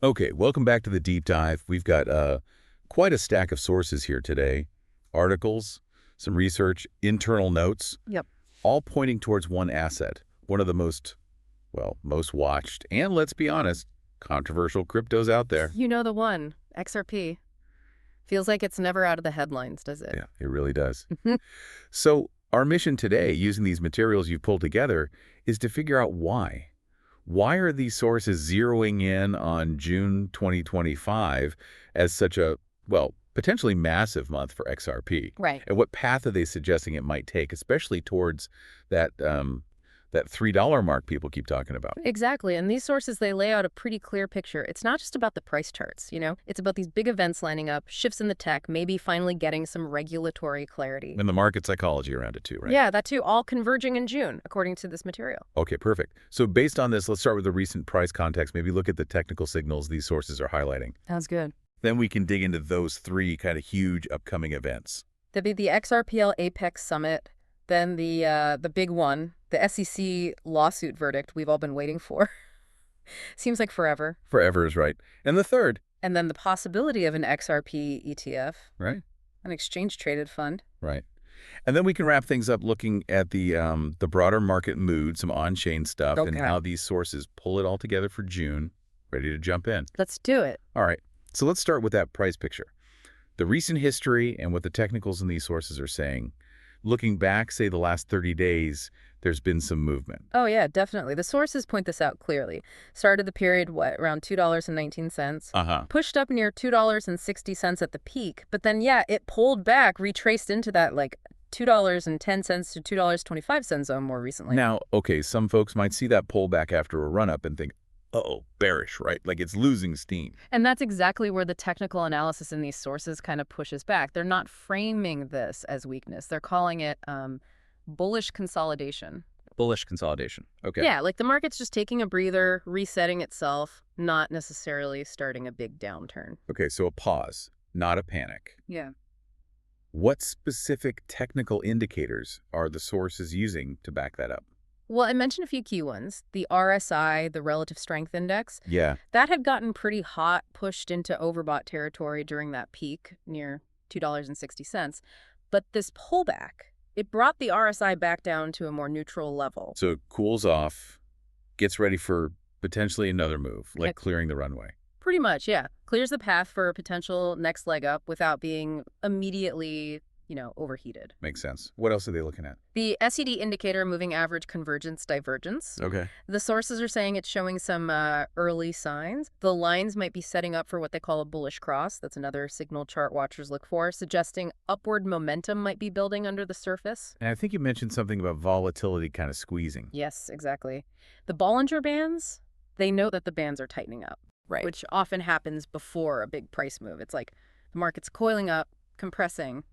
Okay, welcome back to the deep dive. We've got quite a stack of sources here today. Articles, some research, internal notes, Yep. all pointing towards one asset, one of the most watched, and let's be honest, controversial cryptos out there. You know the one, XRP. Feels like it's never out of the headlines, does it? Yeah, it really does. So our mission today, using these materials you've pulled together, is to figure out why. Why are these sources zeroing in on June 2025 as such a, potentially massive month for XRP? Right. And what path are they suggesting it might take, especially towards that that $3 mark people keep talking about? Exactly. And these sources, they lay out a pretty clear picture. It's not just about the price charts, It's about these big events lining up, shifts in the tech, maybe finally getting some regulatory clarity. And the market psychology around it too, right? Yeah, that too, all converging in June, according to this material. Okay, perfect. So based on this, let's start with the recent price context. Maybe look at the technical signals these sources are highlighting. Sounds good. Then we can dig into those three kind of huge upcoming events. There'd be the XRPL Apex Summit, then the big one, the SEC lawsuit verdict we've all been waiting for. Seems like forever. Forever is right. And the third, And then the possibility of an XRP ETF, right? an exchange-traded fund. Right. And then we can wrap things up looking at the broader market mood, some on-chain stuff, and Okay. how these sources pull it all together for June. Ready to jump in. Let's do it. All right. So let's start with that price picture. The recent history and what the technicals in these sources are saying. Looking back, say, the last 30 days, there's been some movement. Oh, yeah, definitely. The sources point this out clearly. Started the period, around $2.19. Uh-huh. Pushed up near $2.60 at the peak. But then, yeah, it pulled back, retraced into that, $2.10 to $2.25 zone more recently. Now, okay, some folks might see that pullback after a run-up and think, uh-oh, bearish, right? Like it's losing steam. And that's exactly where the technical analysis in these sources kind of pushes back. They're not framing this as weakness. They're calling it bullish consolidation. Bullish consolidation. Okay. Yeah, like the market's just taking a breather, resetting itself, not necessarily starting a big downturn. Okay, so a pause, not a panic. Yeah. What specific technical indicators are the sources using to back that up? Well, I mentioned a few key ones. The RSI, the Relative Strength Index, Yeah. that had gotten pretty hot, pushed into overbought territory during that peak near $2.60. But this pullback, it brought the RSI back down to a more neutral level. So it cools off, gets ready for potentially another move, like Ex- clearing the runway. Pretty much, yeah. Clears the path for a potential next leg up without being immediately, overheated. Makes sense. What else are they looking at? The SED indicator, moving average convergence divergence. Okay. The sources are saying it's showing some early signs. The lines might be setting up for what they call a bullish cross. That's another signal chart watchers look for, suggesting upward momentum might be building under the surface. And I think you mentioned something about volatility kind of squeezing. Yes, exactly. The Bollinger Bands, they note that the bands are tightening up, Right. which often happens before a big price move. It's like the market's coiling up, compressing.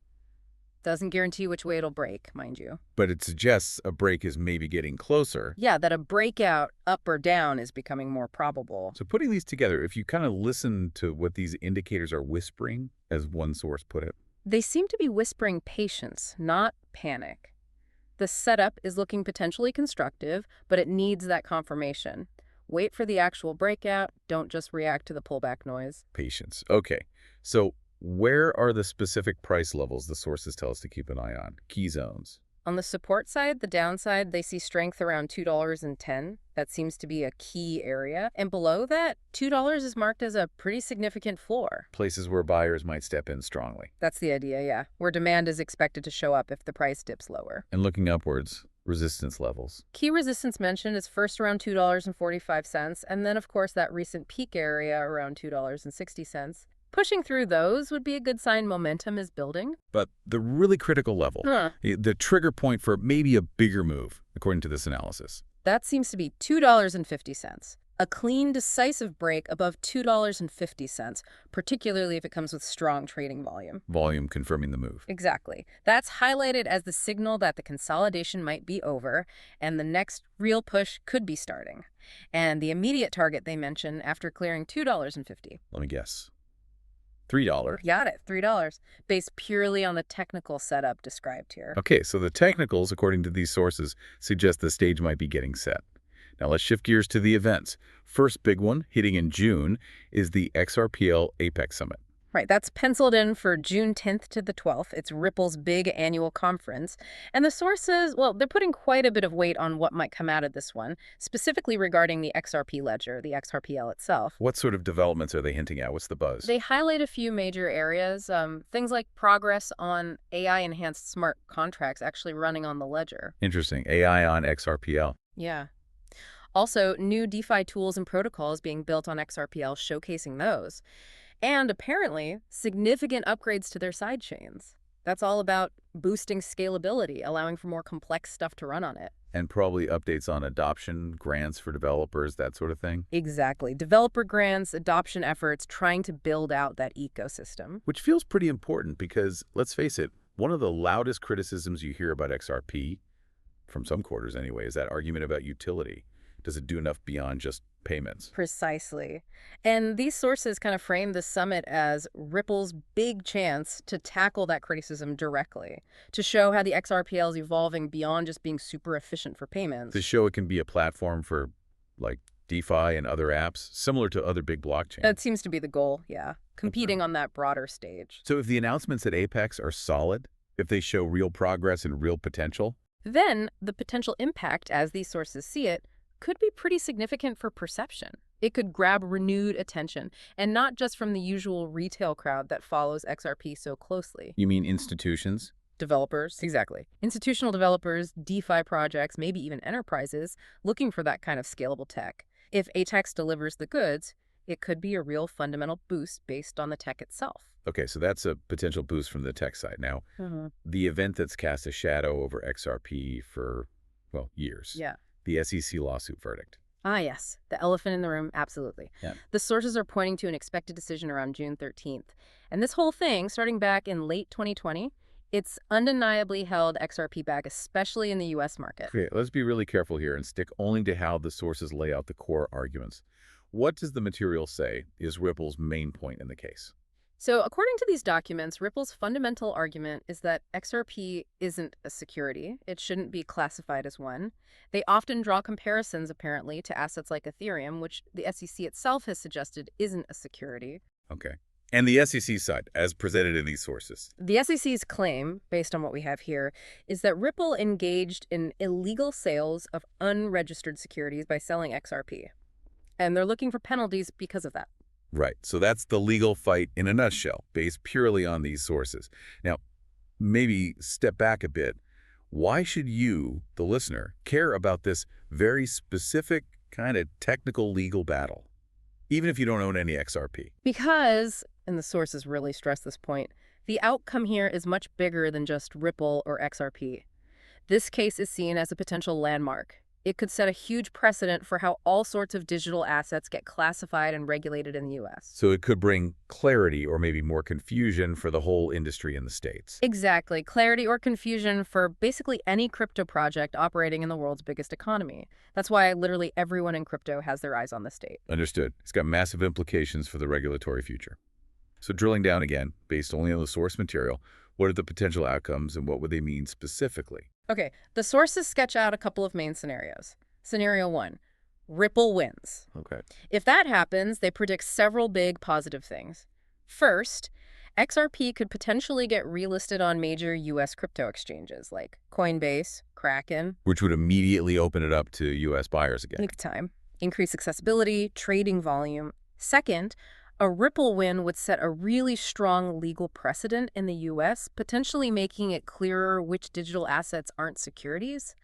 Doesn't guarantee which way it'll break, mind you. But it suggests a break is maybe getting closer. Yeah, that a breakout up or down is becoming more probable. So putting these together, if you kind of listen to what these indicators are whispering, as one source put it. They seem to be whispering patience, not panic. The setup is looking potentially constructive, but it needs that confirmation. Wait for the actual breakout. Don't just react to the pullback noise. Patience. Okay. So where are the specific price levels the sources tell us to keep an eye on? Key zones. On the support side, the downside, they see strength around $2.10. That seems to be a key area. And below that, $2 is marked as a pretty significant floor. Places where buyers might step in strongly. That's the idea, yeah. Where demand is expected to show up if the price dips lower. And looking upwards, resistance levels. Key resistance mentioned is first around $2.45, and then, of course, that recent peak area around $2.60. Pushing through those would be a good sign momentum is building. But the really critical level, the trigger point for maybe a bigger move, according to this analysis. That seems to be $2.50. A clean, decisive break above $2.50, particularly if it comes with strong trading volume. Volume confirming the move. Exactly. That's highlighted as the signal that the consolidation might be over and the next real push could be starting. And the immediate target they mention after clearing $2.50. Let me guess. $3. Got it, $3, based purely on the technical setup described here. Okay, so the technicals, according to these sources, suggest the stage might be getting set. Now let's shift gears to the events. First big one, hitting in June, is the XRPL Apex Summit. Right, that's penciled in for June 10th to the 12th. It's Ripple's big annual conference. And the sources, well, they're putting quite a bit of weight on what might come out of this one, specifically regarding the XRP ledger, the XRPL itself. What sort of developments are they hinting at? What's the buzz? They highlight a few major areas, things like progress on AI-enhanced smart contracts actually running on the ledger. Interesting. AI on XRPL. Yeah. Also, new DeFi tools and protocols being built on XRPL showcasing those. And apparently, significant upgrades to their sidechains. That's all about boosting scalability, allowing for more complex stuff to run on it. And probably updates on adoption, grants for developers, that sort of thing. Exactly. Developer grants, adoption efforts, trying to build out that ecosystem. Which feels pretty important because, let's face it, one of the loudest criticisms you hear about XRP, from some quarters anyway, is that argument about utility. Does it do enough beyond just payments? Precisely. And these sources kind of frame the summit as Ripple's big chance to tackle that criticism directly, to show how the XRPL is evolving beyond just being super efficient for payments. To show it can be a platform for, like, DeFi and other apps, similar to other big blockchains. That seems to be the goal, yeah. Competing on that broader stage. So if the announcements at Apex are solid, if they show real progress and real potential, then the potential impact, as these sources see it, could be pretty significant for perception. It could grab renewed attention, and not just from the usual retail crowd that follows XRP so closely. you mean institutions? Developers, exactly. Institutional developers, DeFi projects, maybe even enterprises looking for that kind of scalable tech. If ATEX delivers the goods, it could be a real fundamental boost based on the tech itself. Okay, so that's a potential boost from the tech side. Now, the event that's cast a shadow over XRP for, well, years. Yeah. The SEC lawsuit verdict. Ah, yes. The elephant in the room, absolutely. Yeah. The sources are pointing to an expected decision around June 13th. And this whole thing, starting back in late 2020, it's undeniably held XRP back, especially in the U.S. market. Okay, let's be really careful here and stick only to how the sources lay out the core arguments. What does the material say is Ripple's main point in the case? So according to these documents, Ripple's fundamental argument is that XRP isn't a security. It shouldn't be classified as one. They often draw comparisons, apparently, to assets like Ethereum, which the SEC itself has suggested isn't a security. Okay. And the SEC side, as presented in these sources. The SEC's claim, based on what we have here, is that Ripple engaged in illegal sales of unregistered securities by selling XRP. And they're looking for penalties because of that. Right. So that's the legal fight in a nutshell, based purely on these sources. Now, maybe step back a bit. Why should you, the listener, care about this very specific kind of technical legal battle, even if you don't own any XRP? Because, and the sources really stress this point, the outcome here is much bigger than just Ripple or XRP. This case is seen as a potential landmark. It could set a huge precedent for how all sorts of digital assets get classified and regulated in the U.S. So it could bring clarity or maybe more confusion for the whole industry in the States. Exactly. Clarity or confusion for basically any crypto project operating in the world's biggest economy. That's why literally everyone in crypto has their eyes on the state. Understood. It's got massive implications for the regulatory future. So drilling down again, based only on the source material, what are the potential outcomes and what would they mean specifically? Okay, the sources sketch out a couple of main scenarios. Scenario 1, Ripple wins. Okay. If that happens, they predict several big positive things. First, XRP could potentially get relisted on major U.S. crypto exchanges like Coinbase, Kraken. Which would immediately open it up to U.S. buyers again. Big time. Increase accessibility, trading volume. Second, a Ripple win would set a really strong legal precedent in the U.S., potentially making it clearer which digital assets aren't securities.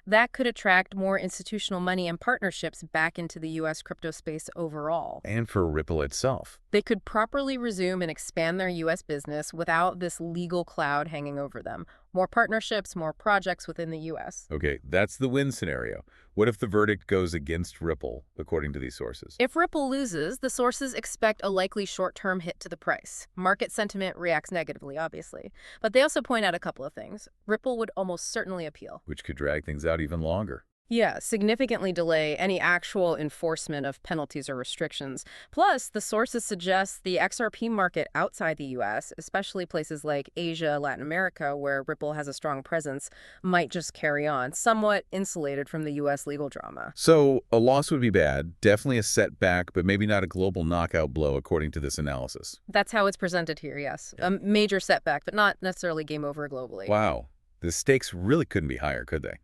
That could attract more institutional money and partnerships back into the U.S. crypto space overall. And for Ripple itself. They could properly resume and expand their U.S. business without this legal cloud hanging over them. More partnerships, more projects within the U.S. Okay, that's the win scenario. What if the verdict goes against Ripple, according to these sources? If Ripple loses, the sources expect a likely short-term hit to the price. Market sentiment reacts negatively, obviously. But they also point out a couple of things. Ripple would almost certainly appeal. Which could drag things out even longer. Yeah, significantly delay any actual enforcement of penalties or restrictions. Plus, the sources suggest the XRP market outside the US, especially places like Asia, Latin America, where Ripple has a strong presence, might just carry on, somewhat insulated from the US legal drama. So a loss would be bad, definitely a setback, but maybe not a global knockout blow, according to this analysis. That's how it's presented here, yes. Yeah. A major setback, but not necessarily game over globally. Wow. The stakes really couldn't be higher, could they?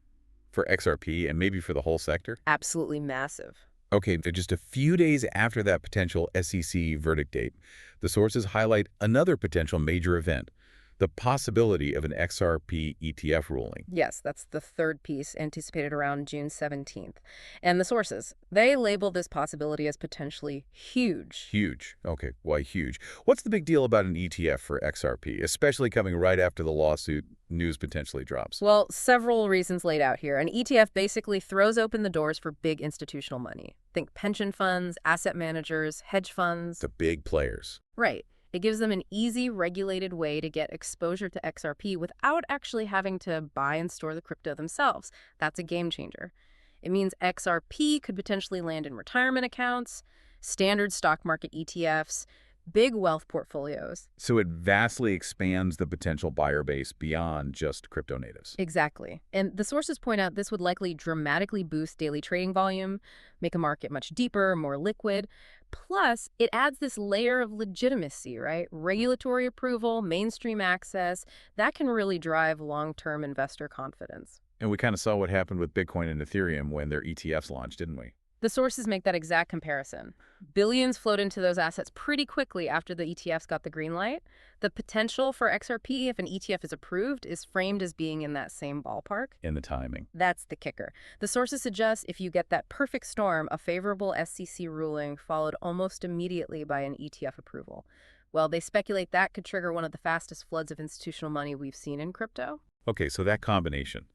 For XRP and maybe for the whole sector? Absolutely massive. Okay, just a few days after that potential SEC verdict date, the sources highlight another potential major event, the possibility of an XRP ETF ruling. Yes, that's the third piece, anticipated around June 17th. And the sources, they label this possibility as potentially huge. Huge. Okay, why huge? What's the big deal about an ETF for XRP, especially coming right after the lawsuit news potentially drops? Well, several reasons laid out here. An ETF basically throws open the doors for big institutional money. Think pension funds, asset managers, hedge funds. The big players. Right. It gives them an easy, regulated way to get exposure to XRP without actually having to buy and store the crypto themselves. That's a game changer. It means XRP could potentially land in retirement accounts, standard stock market ETFs, big wealth portfolios. So it vastly expands the potential buyer base beyond just crypto natives. Exactly. And the sources point out this would likely dramatically boost daily trading volume, make a market much deeper, more liquid. Plus, it adds this layer of legitimacy, right? Regulatory approval, mainstream access. That can really drive long-term investor confidence. And we kind of saw what happened with Bitcoin and Ethereum when their ETFs launched, didn't we? The sources make that exact comparison. Billions flowed into those assets pretty quickly after the ETFs got the green light. The potential for XRP, if an ETF is approved, is framed as being in that same ballpark. In the timing. That's the kicker. The sources suggest if you get that perfect storm, a favorable SEC ruling followed almost immediately by an ETF approval. Well, they speculate that could trigger one of the fastest floods of institutional money we've seen in crypto. Okay, so that combination.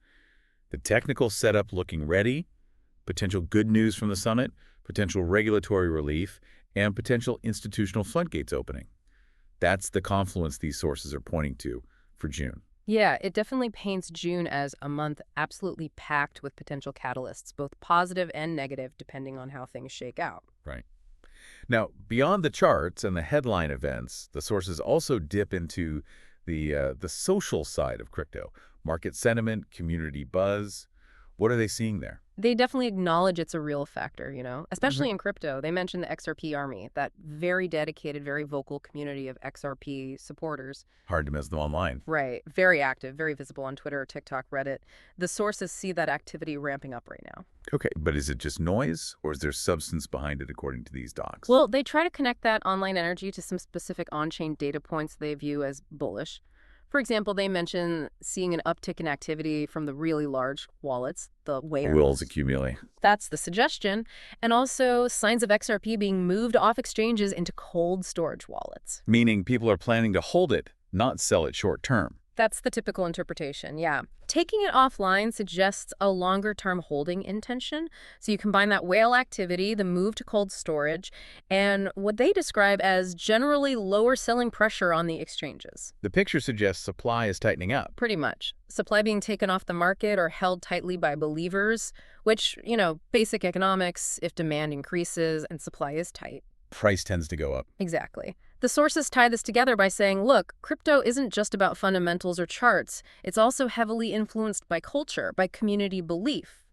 The technical setup looking ready, potential good news from the summit, potential regulatory relief, and potential institutional floodgates opening. That's the confluence these sources are pointing to for June. Yeah, it definitely paints June as a month absolutely packed with potential catalysts, both positive and negative, depending on how things shake out. Right. Now, beyond the charts and the headline events, the sources also dip into the social side of crypto, market sentiment, community buzz. What are they seeing there? They definitely acknowledge it's a real factor, especially in crypto. They mentioned the XRP Army, that very dedicated, very vocal community of XRP supporters. Hard to miss them online. Right. Very active, very visible on Twitter, TikTok, Reddit. The sources see that activity ramping up right now. Okay, but is it just noise, or is there substance behind it according to these docs? Well, they try to connect that online energy to some specific on-chain data points they view as bullish. For example, they mention seeing an uptick in activity from the really large wallets, the whales. Wills accumulate. That's the suggestion. And also signs of XRP being moved off exchanges into cold storage wallets. Meaning people are planning to hold it, not sell it short term. That's the typical interpretation, yeah. Taking it offline suggests a longer-term holding intention. So you combine that whale activity, the move to cold storage, and what they describe as generally lower selling pressure on the exchanges. The picture suggests supply is tightening up. Pretty much. Supply being taken off the market or held tightly by believers, which, basic economics, if demand increases and supply is tight. Price tends to go up. Exactly. The sources tie this together by saying, look, crypto isn't just about fundamentals or charts. It's also heavily influenced by culture, by community belief.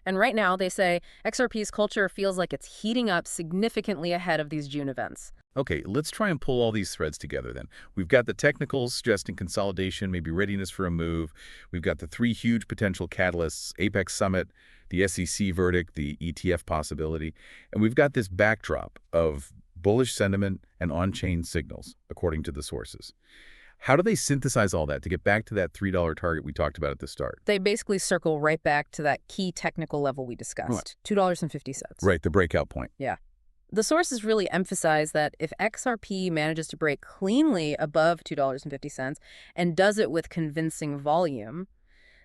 And right now, they say, XRP's culture feels like it's heating up significantly ahead of these June events. Okay, let's try and pull all these threads together then. We've got the technicals suggesting consolidation, maybe readiness for a move. We've got the three huge potential catalysts, Apex Summit, the SEC verdict, the ETF possibility. And we've got this backdrop of bullish sentiment and on-chain signals, according to the sources. How do they synthesize all that to get back to that $3 target we talked about at the start? They basically circle right back to that key technical level we discussed, $2.50. Right, the breakout point. Yeah. The sources really emphasize that if XRP manages to break cleanly above $2.50 and does it with convincing volume,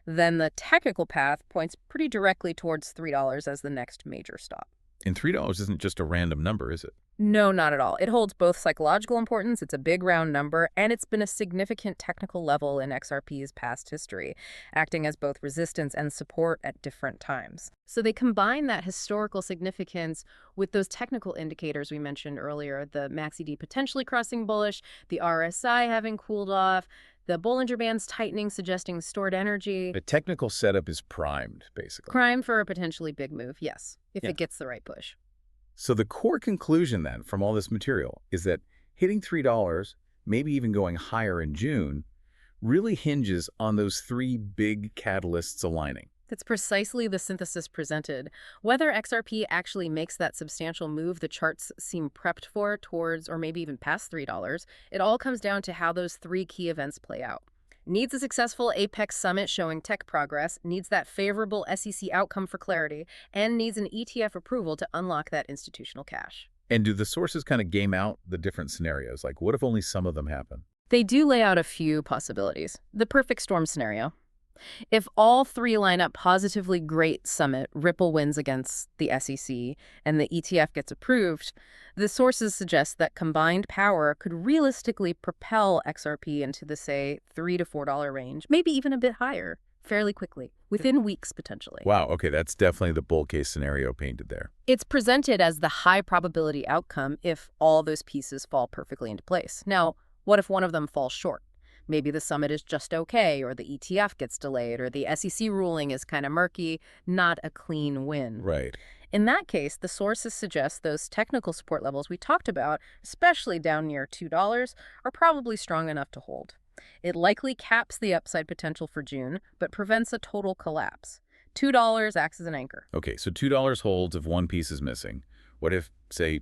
then the technical path points pretty directly towards $3 as the next major stop. And $3 isn't just a random number, is it? No, not at all. It holds both psychological importance, it's a big round number, and it's been a significant technical level in XRP's past history, acting as both resistance and support at different times. So they combine that historical significance with those technical indicators we mentioned earlier, the MACD potentially crossing bullish, the RSI having cooled off, the Bollinger Bands tightening, suggesting stored energy. The technical setup is primed, basically. Prime for a potentially big move, yes, if Yeah. it gets the right push. So the core conclusion then from all this material is that hitting $3, maybe even going higher in June, really hinges on those three big catalysts aligning. That's precisely the synthesis presented. Whether XRP actually makes that substantial move the charts seem prepped for towards or maybe even past $3, it all comes down to how those three key events play out. Needs a successful Apex summit showing tech progress, needs that favorable SEC outcome for clarity, and needs an ETF approval to unlock that institutional cash. And do the sources kind of game out the different scenarios? Like, what if only some of them happen? They do lay out a few possibilities. The perfect storm scenario. If all three line up positively, great summit, Ripple wins against the SEC, and the ETF gets approved, the sources suggest that combined power could realistically propel XRP into the, say, $3 to $4 range, maybe even a bit higher, fairly quickly, within weeks potentially. Wow, okay, that's definitely the bull case scenario painted there. It's presented as the high probability outcome if all those pieces fall perfectly into place. Now, what if one of them falls short? Maybe the summit is just okay, or the ETF gets delayed, or the SEC ruling is kind of murky, not a clean win. Right. In that case, the sources suggest those technical support levels we talked about, especially down near $2, are probably strong enough to hold. It likely caps the upside potential for June, but prevents a total collapse. $2 acts as an anchor. Okay, so $2 holds if one piece is missing. What if, say,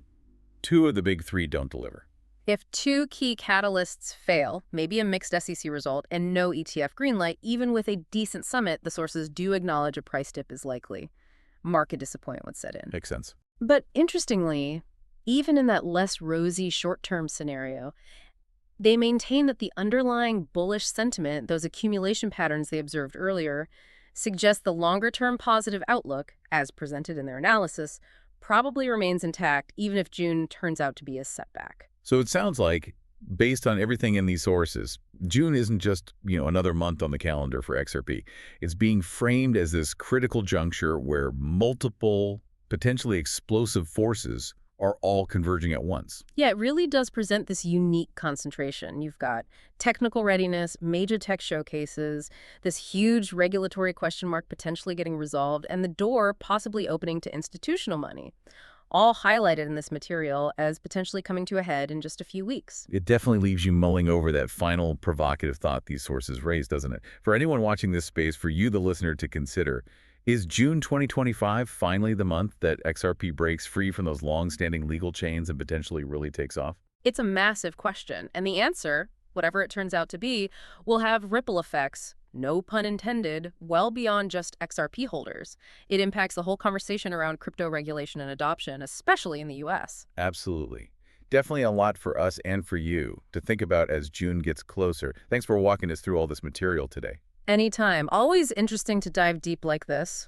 two of the big three don't deliver? If two key catalysts fail, maybe a mixed SEC result, and no ETF greenlight, even with a decent summit, the sources do acknowledge a price dip is likely. Market disappointment would set in. Makes sense. But interestingly, even in that less rosy short-term scenario, they maintain that the underlying bullish sentiment, those accumulation patterns they observed earlier, suggest the longer-term positive outlook, as presented in their analysis, probably remains intact even if June turns out to be a setback. So it sounds like, based on everything in these sources, June isn't just, another month on the calendar for XRP. It's being framed as this critical juncture where multiple, potentially explosive forces are all converging at once. Yeah, it really does present this unique concentration. You've got technical readiness, major tech showcases, this huge regulatory question mark potentially getting resolved, and the door possibly opening to institutional money, all highlighted in this material as potentially coming to a head in just a few weeks. It definitely leaves you mulling over that final provocative thought these sources raise, doesn't it? For anyone watching this space, for you, the listener, to consider, is June 2025 finally the month that XRP breaks free from those long-standing legal chains and potentially really takes off? It's a massive question, and the answer, whatever it turns out to be, will have ripple effects, no pun intended, well beyond just XRP holders. It impacts the whole conversation around crypto regulation and adoption, especially in the US. Absolutely. Definitely a lot for us and for you to think about as June gets closer. Thanks for walking us through all this material today. Anytime. Always interesting to dive deep like this.